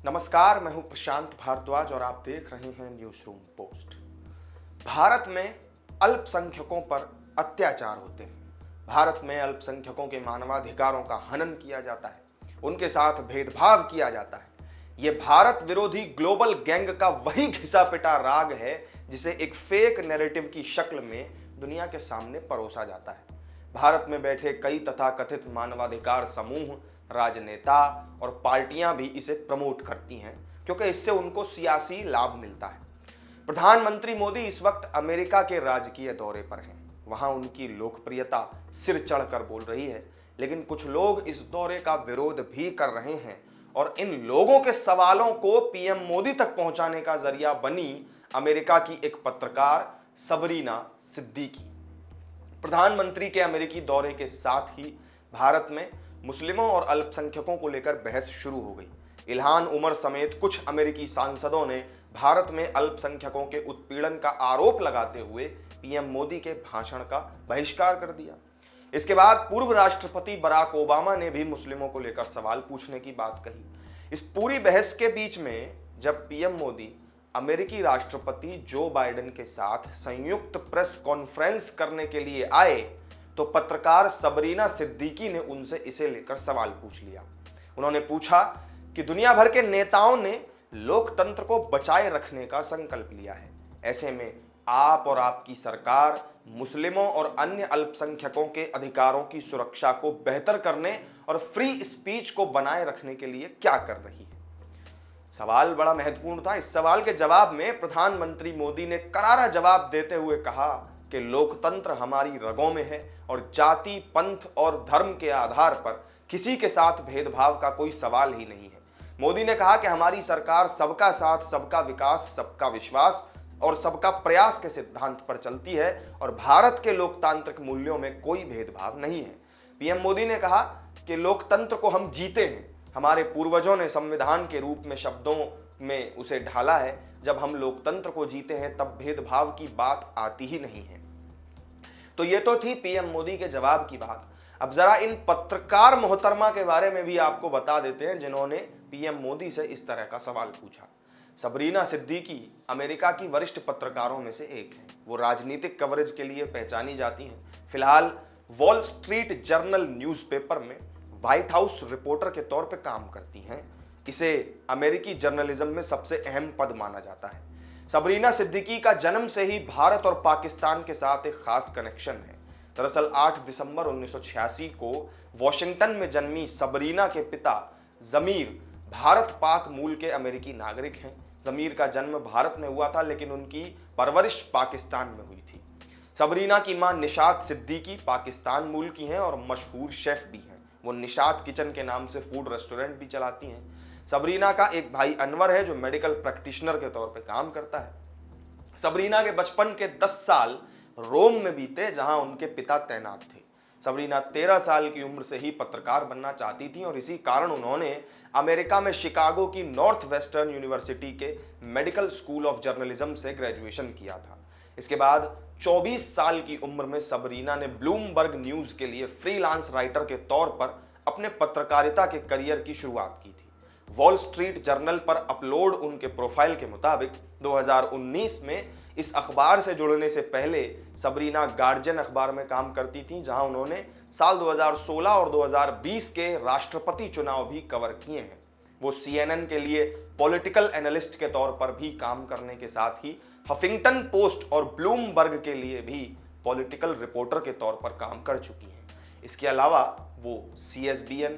नमस्कार, मैं हूं प्रशांत भारद्वाज और आप देख रहे हैं न्यूज रूम पोस्ट। भारत में अल्पसंख्यकों पर अत्याचार होते हैं। भारत में अल्पसंख्यकों के मानवाधिकारों का हनन किया जाता है, उनके साथ भेदभाव किया जाता है। ये भारत विरोधी ग्लोबल गैंग का वही घिसा पिटा राग है जिसे एक फेक नैरेटिव की शक्ल में दुनिया के सामने परोसा जाता है। भारत में बैठे कई तथाकथित मानवाधिकार समूह, राजनेता और पार्टियां भी इसे प्रमोट करती हैं क्योंकि इससे उनको सियासी लाभ मिलता है। प्रधानमंत्री मोदी इस वक्त अमेरिका के राजकीय दौरे पर हैं। वहां उनकी लोकप्रियता सिर चढ़कर बोल रही है, लेकिन कुछ लोग इस दौरे का विरोध भी कर रहे हैं और इन लोगों के सवालों को पीएम मोदी तक पहुंचाने का जरिया बनी अमेरिका की एक पत्रकार सबरीना सिद्दीकी। प्रधानमंत्री के अमेरिकी दौरे के साथ ही भारत में मुस्लिमों और अल्पसंख्यकों को लेकर बहस शुरू हो गई। इल्हान उमर समेत कुछ अमेरिकी सांसदों ने भारत में अल्पसंख्यकों के उत्पीड़न का आरोप लगाते हुए पीएम मोदी के भाषण का बहिष्कार कर दिया। इसके बाद पूर्व राष्ट्रपति बराक ओबामा ने भी मुस्लिमों को लेकर सवाल पूछने की बात कही। इस पूरी बहस के बीच में जब पीएम मोदी अमेरिकी राष्ट्रपति जो बाइडेन के साथ संयुक्त प्रेस कॉन्फ्रेंस करने के लिए आए तो पत्रकार सबरीना सिद्दीकी ने उनसे इसे लेकर सवाल पूछ लिया। उन्होंने पूछा कि दुनिया भर के नेताओं ने लोकतंत्र को बचाए रखने का संकल्प लिया है, ऐसे में आप और आपकी सरकार मुस्लिमों और अन्य अल्पसंख्यकों के अधिकारों की सुरक्षा को बेहतर करने और फ्री स्पीच को बनाए रखने के लिए क्या कर रही है। सवाल बड़ा महत्वपूर्ण था। इस सवाल के जवाब में प्रधानमंत्री मोदी ने करारा जवाब देते हुए कहा कि लोकतंत्र हमारी रगों में है और जाति, पंथ और धर्म के आधार पर किसी के साथ भेदभाव का कोई सवाल ही नहीं है। मोदी ने कहा कि हमारी सरकार सबका साथ, सबका विकास, सबका विश्वास और सबका प्रयास के सिद्धांत पर चलती है और भारत के लोकतांत्रिक मूल्यों में कोई भेदभाव नहीं है। पीएम मोदी ने कहा कि लोकतंत्र को हम जीते हैं। हमारे पूर्वजों ने संविधान के रूप में शब्दों में उसे ढाला है। जब हम लोकतंत्र को जीते हैं तब भेदभाव की बात आती ही नहीं है। तो ये तो थी पीएम मोदी के जवाब की बात। अब जरा इन पत्रकार मोहतरमा के बारे में भी आपको बता देते हैं जिन्होंने पीएम मोदी से इस तरह का सवाल पूछा। सबरीना सिद्दीकी अमेरिका की वरिष्ठ पत्रकारों में से एक हैं। वो राजनीतिक कवरेज के लिए पहचानी जाती हैं। फिलहाल वॉल स्ट्रीट जर्नल न्यूज़पेपर में व्हाइट हाउस रिपोर्टर के तौर पर काम करती हैं। इसे अमेरिकी जर्नलिज्म में सबसे अहम पद माना जाता है। सबरीना सिद्दीकी का जन्म से ही भारत और पाकिस्तान के साथ एक खास कनेक्शन है। दरअसल 8 दिसंबर 1986 को वॉशिंगटन में जन्मी सबरीना के पिता जमीर भारत पाक मूल के अमेरिकी नागरिक हैं। जमीर का जन्म भारत में हुआ था, लेकिन उनकी परवरिश पाकिस्तान में हुई थी। सबरीना की मां निशात सिद्दीकी पाकिस्तान मूल की हैं और मशहूर शेफ भी हैं। वो निशात किचन के नाम से फूड रेस्टोरेंट भी चलाती हैं। सबरीना का एक भाई अनवर है जो मेडिकल प्रैक्टिशनर के तौर पे काम करता है। सबरीना के बचपन के 10 साल रोम में बीते, जहां उनके पिता तैनात थे। सबरीना 13 साल की उम्र से ही पत्रकार बनना चाहती थी और इसी कारण उन्होंने अमेरिका में शिकागो की नॉर्थ वेस्टर्न यूनिवर्सिटी के मेडिकल स्कूल ऑफ जर्नलिज्म से ग्रेजुएशन किया था। इसके बाद 24 साल की उम्र में सबरीना ने ब्लूमबर्ग न्यूज के लिए फ्रीलांस राइटर के तौर पर अपने पत्रकारिता के करियर की शुरुआत की थी। वॉल स्ट्रीट जर्नल पर अपलोड उनके प्रोफाइल के मुताबिक 2019 में इस अखबार से जुड़ने से पहले सबरीना गार्जियन अखबार में काम करती थी, जहां उन्होंने साल 2016 और 2020 के राष्ट्रपति चुनाव भी कवर किए हैं। वो CNN के लिए पॉलिटिकल एनालिस्ट के तौर पर भी काम करने के साथ ही हफिंगटन पोस्ट और ब्लूमबर्ग के लिए भी पॉलिटिकल रिपोर्टर के तौर पर काम कर चुकी हैं। इसके अलावा वो CSBN,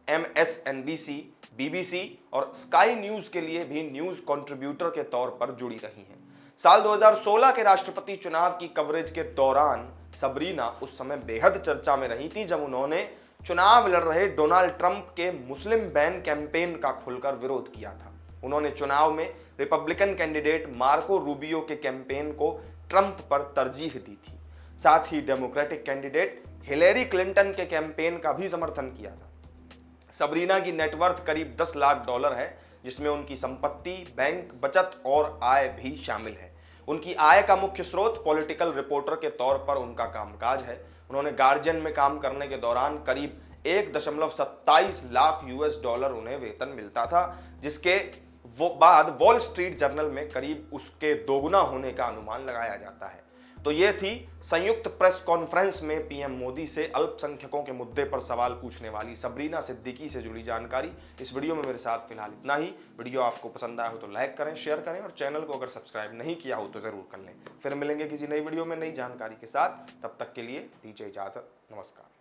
MSNBC, BBC और स्काई न्यूज के लिए भी न्यूज कंट्रीब्यूटर के तौर पर जुड़ी रही हैं। साल 2016 के राष्ट्रपति चुनाव की कवरेज के दौरान सबरीना उस समय बेहद चर्चा में रही थी, जब उन्होंने चुनाव लड़ रहे डोनाल्ड ट्रंप के मुस्लिम बैन कैंपेन का खुलकर विरोध किया था। उन्होंने चुनाव में रिपब्लिकन कैंडिडेट मार्को रूबियो के कैंपेन को ट्रंप पर तरजीह दी थी। साथ ही डेमोक्रेटिक कैंडिडेट हिलेरी क्लिंटन के कैंपेन का भी समर्थन किया था। सबरीना की नेटवर्थ करीब $10 लाख है, जिसमें उनकी संपत्ति, बैंक बचत और आय भी शामिल है। उनकी आय का मुख्य स्रोत पॉलिटिकल रिपोर्टर के तौर पर उनका कामकाज है। उन्होंने गार्जियन में काम करने के दौरान करीब 1.27 लाख US$ उन्हें वेतन मिलता था, जिसके वो बाद वॉल स्ट्रीट जर्नल में करीब उसके दोगुना होने का अनुमान लगाया जाता है। तो ये थी संयुक्त प्रेस कॉन्फ्रेंस में पीएम मोदी से अल्पसंख्यकों के मुद्दे पर सवाल पूछने वाली सबरीना सिद्दीकी से जुड़ी जानकारी। इस वीडियो में मेरे साथ फिलहाल इतना ही। वीडियो आपको पसंद आया हो तो लाइक करें, शेयर करें और चैनल को अगर सब्सक्राइब नहीं किया हो तो जरूर कर लें। फिर मिलेंगे किसी नई वीडियो में नई जानकारी के साथ। तब तक के लिए दीजिए इजाजत। नमस्कार।